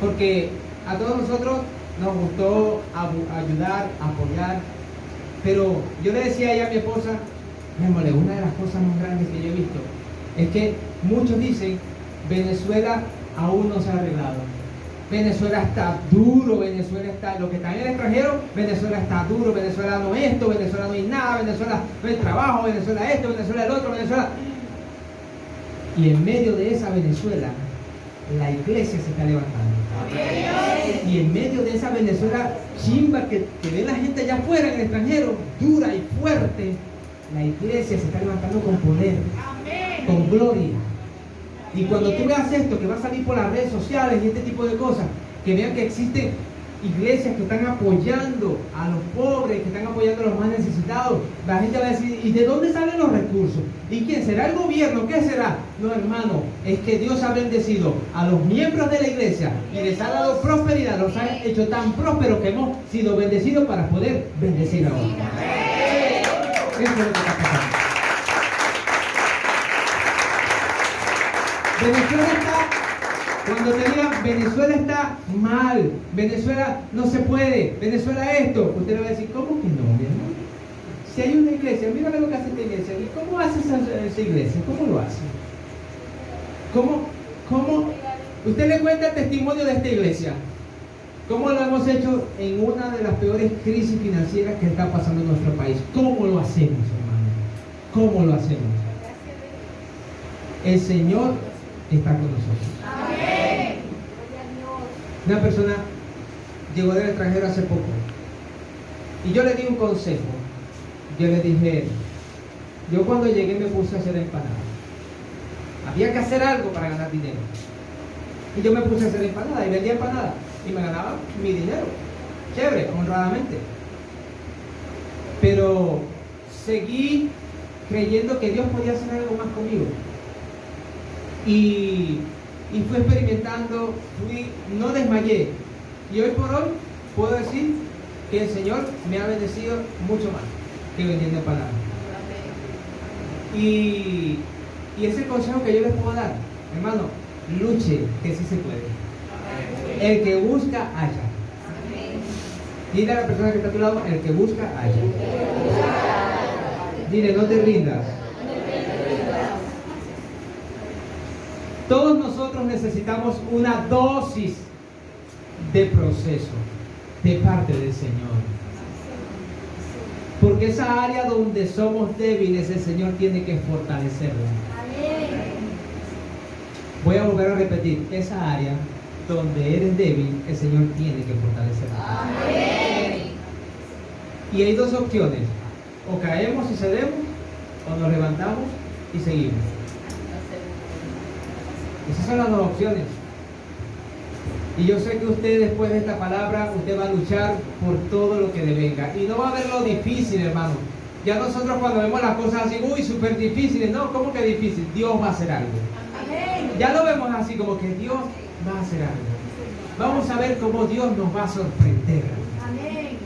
S1: Porque a todos nosotros nos gustó ayudar, apoyar, pero yo le decía a mi esposa, mi amor, una de las cosas más grandes que yo he visto es que muchos dicen, Venezuela aún no se ha arreglado. Venezuela está duro, Venezuela está, lo que está en el extranjero, Venezuela está duro, Venezuela no esto, Venezuela no hay nada, Venezuela no hay trabajo, Venezuela esto, Venezuela el otro, Venezuela. Y en medio de esa Venezuela, la iglesia se está levantando. Y en medio de esa Venezuela chimba que ve la gente allá afuera en el extranjero, dura y fuerte, la iglesia se está levantando con poder, con gloria. Y cuando tú veas esto que va a salir por las redes sociales y este tipo de cosas, que vean que existen iglesias que están apoyando a los pobres, que están apoyando a los más necesitados, la gente va a decir, ¿y de dónde salen los recursos? ¿Y quién será? ¿El gobierno? ¿Qué será? No, hermano, es que Dios ha bendecido a los miembros de la iglesia y les ha dado prosperidad, los ha hecho tan prósperos que hemos sido bendecidos para poder bendecir a otros. Eso es lo que está pasando. Venezuela está, cuando te digan Venezuela está mal, Venezuela no se puede, Venezuela esto, usted le va a decir, ¿cómo que no, mi hermano? Si hay una iglesia, mírame lo que hace esta iglesia, ¿y cómo hace esa iglesia? ¿Cómo lo hace? ¿Cómo? Usted le cuenta el testimonio de esta iglesia. ¿Cómo lo hemos hecho en una de las peores crisis financieras que está pasando en nuestro país? ¿Cómo lo hacemos, hermano? ¿Cómo lo hacemos? El Señor está con nosotros.
S2: Amén. Gloria a Dios.
S1: Una persona llegó del extranjero hace poco y yo le di un consejo. Yo le dije, yo cuando llegué me puse a hacer empanadas. Había que hacer algo para ganar dinero. Y yo me puse a hacer empanadas y vendía empanadas y me ganaba mi dinero. Chévere, honradamente. Pero seguí creyendo que Dios podía hacer algo más conmigo. Y fui experimentando, no desmayé. Y hoy por hoy puedo decir que el Señor me ha bendecido mucho más que vendiendo empanadas. Y ese consejo que yo les puedo dar, hermano, luche, que sí se puede. El que busca, halla. Dile a la persona que está a tu lado, el que busca, halla. Dile, no te rindas. Todos nosotros necesitamos una dosis de proceso de parte del Señor. Porque esa área donde somos débiles, el Señor tiene que fortalecerla. Voy a volver a repetir, esa área donde eres débil, el Señor tiene que fortalecerla.
S2: Amén.
S1: Y hay dos opciones, o caemos y cedemos, o nos levantamos y seguimos. Esas son las dos opciones. Y yo sé que usted después de esta palabra, usted va a luchar por todo lo que le venga. Y no va a ver lo difícil, hermano. Ya nosotros cuando vemos las cosas así, uy, súper difíciles. No, ¿cómo que difícil? Dios va a hacer algo.
S2: Amén.
S1: Ya lo vemos así como que Dios va a hacer algo. Vamos a ver cómo Dios nos va a sorprender.
S2: Amén.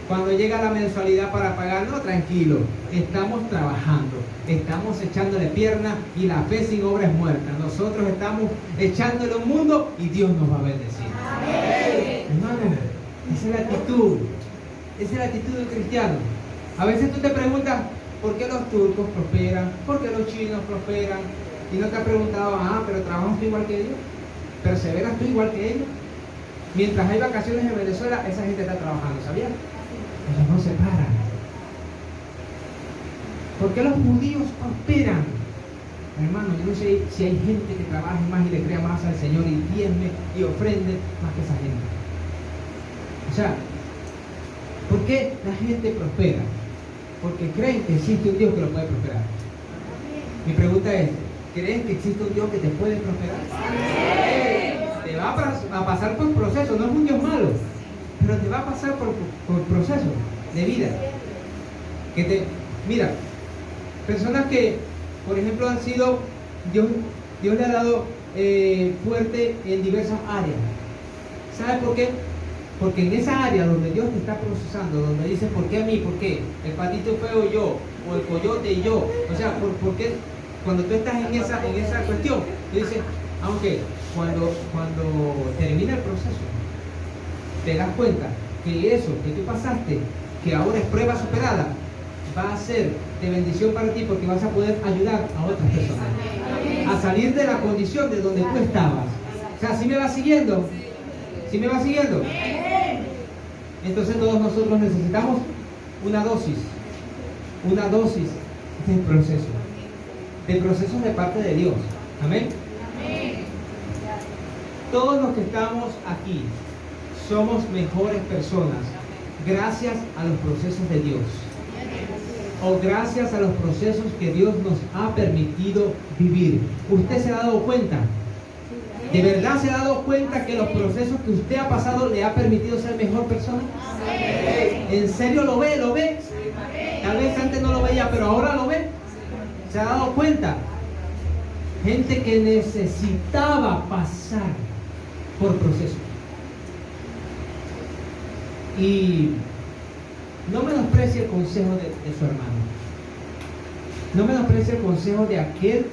S1: Cuando llega la mensualidad para pagar, no, tranquilo, estamos trabajando, estamos echándole pierna y la fe sin obra es muerta. Nosotros estamos echándole un mundo y Dios nos va a bendecir.
S2: Amén.
S1: Hermano, esa es la actitud, del cristiano. A veces tú te preguntas, ¿por qué los turcos prosperan? ¿Por qué los chinos prosperan? Y no te has preguntado, pero trabajas tú igual que ellos, perseveras tú igual que ellos. Mientras hay vacaciones en Venezuela, esa gente está trabajando, ¿sabías? Ellos no se paran. ¿Por qué los judíos prosperan? Hermano, yo no sé si hay gente que trabaje más y le crea más al Señor y diezme y ofrende más que esa gente. O sea, ¿por qué la gente prospera? Porque creen que existe un Dios que lo puede prosperar. Mi pregunta es, ¿crees que existe un Dios que te puede prosperar? Te va a pasar por proceso, no es un Dios malo, pero te va a pasar por proceso de vida. Mira, personas que, por ejemplo, han sido, Dios le ha dado fuerte en diversas áreas. ¿Sabes por qué? Porque en esa área donde Dios te está procesando, donde dice, ¿por qué a mí? ¿Por qué? El patito feo yo, o el coyote y yo. O sea, ¿por qué? Cuando tú estás en esa cuestión, tú dices, aunque cuando termina el proceso, te das cuenta que eso que tú pasaste, que ahora es prueba superada, va a ser de bendición para ti porque vas a poder ayudar a otras personas a salir de la condición de donde tú estabas. O sea, ¿sí me va siguiendo? ¿Sí me va siguiendo? Entonces todos nosotros necesitamos una dosis de procesos de parte de Dios. Amén. Todos los que estamos aquí somos mejores personas gracias a los procesos de Dios, o gracias a los procesos que Dios nos ha permitido vivir. ¿Usted se ha dado cuenta? ¿De verdad se ha dado cuenta que los procesos que usted ha pasado le ha permitido ser mejor persona? ¿En serio lo ve? Tal vez antes no lo veía, pero ahora lo ve. ¿Se ha dado cuenta? Gente que necesitaba pasar por procesos. Y no menosprecie el consejo de su hermano. No menosprecie el consejo de aquel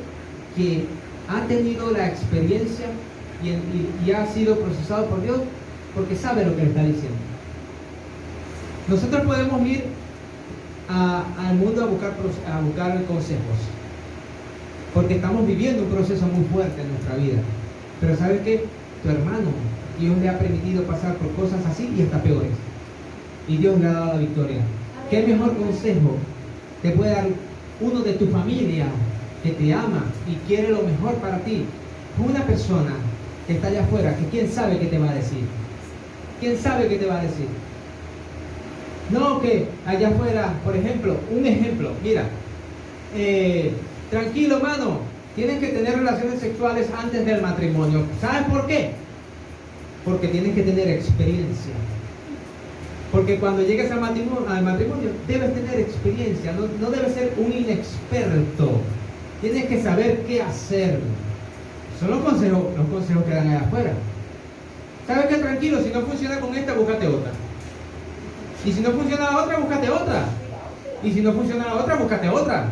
S1: que ha tenido la experiencia y ha sido procesado por Dios, porque sabe lo que le está diciendo. Nosotros podemos ir al mundo a buscar consejos, porque estamos viviendo un proceso muy fuerte en nuestra vida. Pero ¿sabes qué? Tu hermano, Dios le ha permitido pasar por cosas así y hasta peores, y Dios le ha dado la victoria. ¿Qué mejor consejo te puede dar uno de tu familia que te ama y quiere lo mejor para ti con una persona que está allá afuera, que quién sabe qué te va a decir. ¿Quién sabe qué te va a decir? No, que allá afuera, por ejemplo, un ejemplo, mira, tranquilo, mano, tienes que tener relaciones sexuales antes del matrimonio. ¿Sabes por qué? Porque tienes que tener experiencia. Porque cuando llegues al matrimonio debes tener experiencia, no debes ser un inexperto. Tienes que saber qué hacer. Son los consejos que dan allá afuera. ¿Sabes qué? Tranquilo, si no funciona con esta, búscate otra. Y si no funciona la otra, búscate otra. Y si no funciona la otra, búscate otra.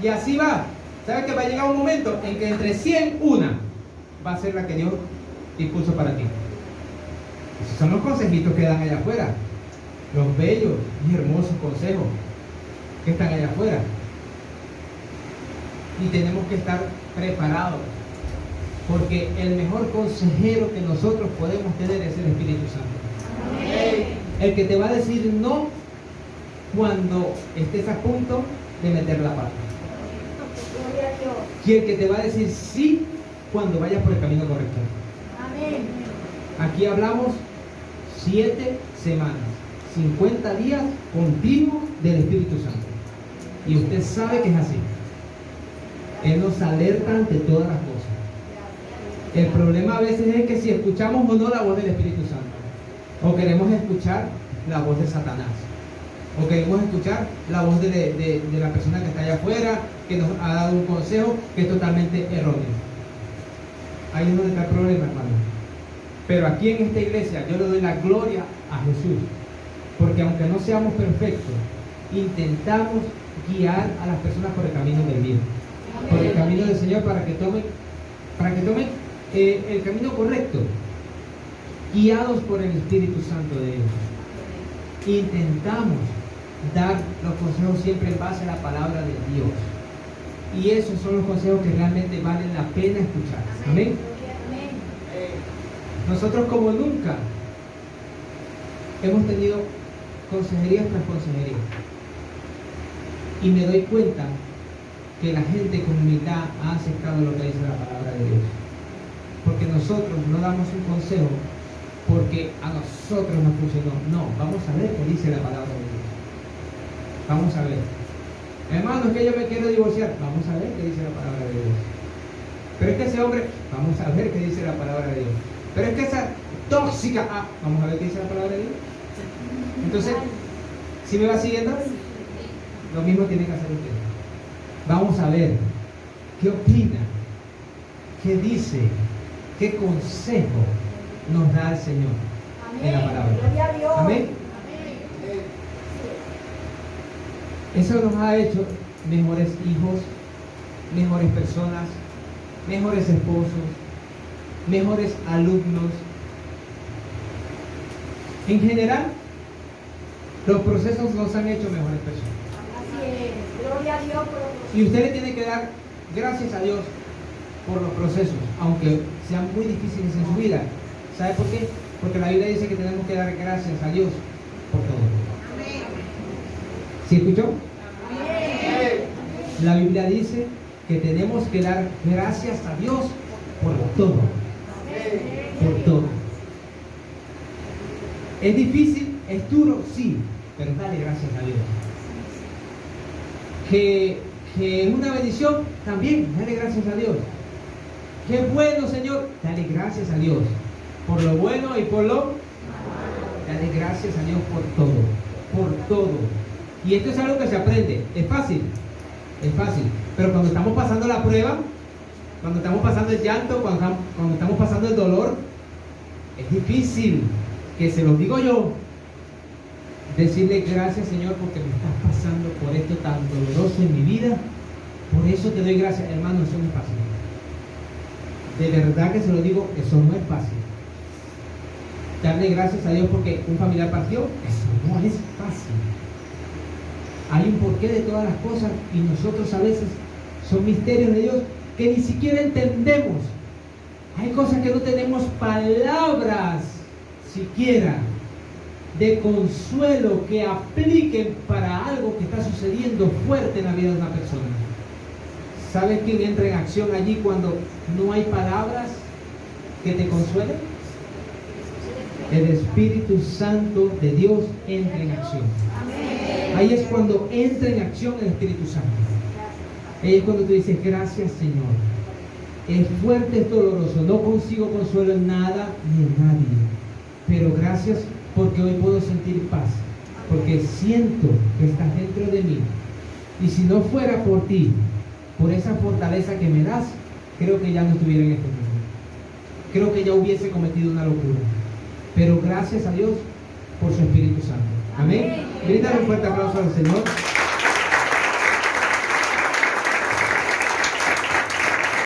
S1: Y así va. ¿Sabes que va a llegar un momento en que entre 100, una va a ser la que Dios dispuso para ti? Esos son los consejitos que dan allá afuera. Los bellos y hermosos consejos que están allá afuera. Y tenemos que estar preparados. Porque el mejor consejero que nosotros podemos tener es el Espíritu Santo.
S2: Amén.
S1: El que te va a decir no cuando estés a punto de meter la pata.
S2: Gloria a Dios.
S1: Y el que te va a decir sí cuando vayas por el camino correcto.
S2: Amén.
S1: Aquí hablamos 7 semanas, 50 días continuos del Espíritu Santo. Y usted sabe que es así. Él nos alerta ante todas las cosas. El problema a veces es que si escuchamos o no la voz del Espíritu Santo, o queremos escuchar la voz de Satanás, o queremos escuchar la voz de la persona que está allá afuera, que nos ha dado un consejo que es totalmente erróneo. Ahí es donde está el problema, hermano. Pero aquí en esta iglesia yo le doy la gloria a Jesús, porque aunque no seamos perfectos, intentamos guiar a las personas por el camino del bien, por el camino del Señor, para que tomen el camino correcto, guiados por el Espíritu Santo de Dios. Intentamos dar los consejos siempre en base a la palabra de Dios, y esos son los consejos que realmente valen la pena escuchar. Amén. Nosotros como nunca hemos tenido consejería tras consejería, y me doy cuenta que la gente con humildad ha aceptado lo que dice la palabra de Dios, porque nosotros no damos un consejo porque a nosotros nos funcionó. No, vamos a ver qué dice la palabra de Dios. Vamos a ver. Hermano, es que yo me quiero divorciar. Vamos a ver qué dice la palabra de Dios. Pero es que ese hombre, vamos a ver qué dice la palabra de Dios. Pero es que esa tóxica, vamos a ver qué dice la palabra de Dios. Entonces, si me va siguiendo, lo mismo tiene que hacer usted. Vamos a ver qué opina, qué dice, qué consejo nos da el Señor en la palabra.
S2: Gloria a Dios.
S1: Amén. Eso nos ha hecho mejores hijos, mejores personas, mejores esposos, mejores alumnos. En general, los procesos nos han hecho mejores personas.
S2: Así es. Gloria a Dios por los procesos.
S1: Y usted le tiene que dar gracias a Dios por los procesos, aunque sean muy difíciles en su vida. ¿Sabe por qué? Porque la Biblia dice que tenemos que dar gracias a Dios por todo. ¿Sí escuchó?
S2: Amén.
S1: La Biblia dice que tenemos que dar gracias a Dios por todo. Por todo. ¿Es difícil? ¿Es duro? Sí, pero dale gracias a Dios. Que es una bendición, también dale gracias a Dios. Qué bueno, Señor, dale gracias a Dios por lo bueno y por lo, dale gracias a Dios por todo. Y esto es algo que se aprende. Es fácil, pero cuando estamos pasando la prueba, cuando estamos pasando el llanto, cuando estamos pasando el dolor, es difícil, que se los digo yo, decirle gracias, Señor, porque me estás pasando por esto tan doloroso en mi vida. Por eso te doy gracias, hermano. Eso no es fácil. De verdad que se lo digo, eso no es fácil. Darle gracias a Dios porque un familiar partió, eso no es fácil. Hay un porqué de todas las cosas, y nosotros a veces son misterios de Dios que ni siquiera entendemos. Hay cosas que no tenemos palabras siquiera de consuelo que apliquen para algo que está sucediendo fuerte en la vida de una persona. ¿Sabes quién entra en acción allí cuando no hay palabras que te consuelen? El Espíritu Santo de Dios entra en acción. Ahí es cuando entra en acción el Espíritu Santo. Ahí es cuando tú dices, gracias Señor. Es fuerte, es doloroso, no consigo consuelo en nada ni en nadie. Pero gracias porque hoy puedo sentir paz. Porque siento que estás dentro de mí. Y si no fuera por ti, por esa fortaleza que me das, creo que ya no estuviera en este mundo. Creo que ya hubiese cometido una locura. Pero gracias a Dios por su Espíritu Santo. Amén. Bríndale un fuerte aplauso al Señor.